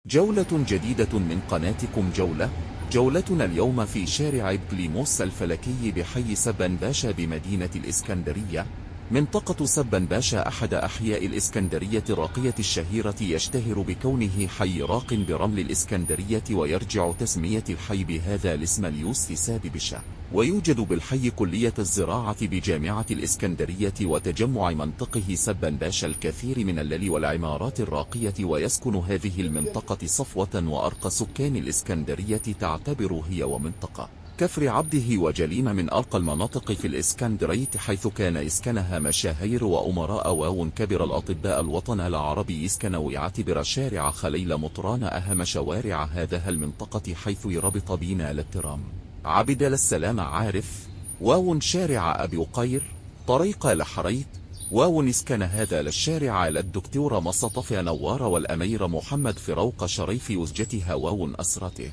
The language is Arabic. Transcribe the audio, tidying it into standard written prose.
جولة جديدة من قناتكم جولتنا اليوم في شارع بطليموس الفلكي بحي سبن باشا بمدينة الإسكندرية. منطقة سبن باشا أحد أحياء الإسكندرية الراقية الشهيرة، يشتهر بكونه حي راق برمل الإسكندرية، ويرجع تسمية الحي بهذا الاسم ليوسف باشا. ويوجد بالحي كلية الزراعة بجامعة الإسكندرية، وتجمع منطقه سبن باشا الكثير من الليل والعمارات الراقية، ويسكن هذه المنطقة صفوة وأرقى سكان الإسكندرية، تعتبر هي ومنطقة كفر عبده وجليم من أرقى المناطق في الإسكندرية، حيث كان يسكنها مشاهير وأمراء كبر الأطباء الوطن العربي يسكن، ويعتبر شارع خليل مطران أهم شوارع هذه المنطقة، حيث يربط بين الترام عبد السلام عارف شارع أبي قير طريق لحريت اسكن هذا الشارع للدكتور مصطفى نوار والأمير محمد فاروق شريف وزجتها أسرته.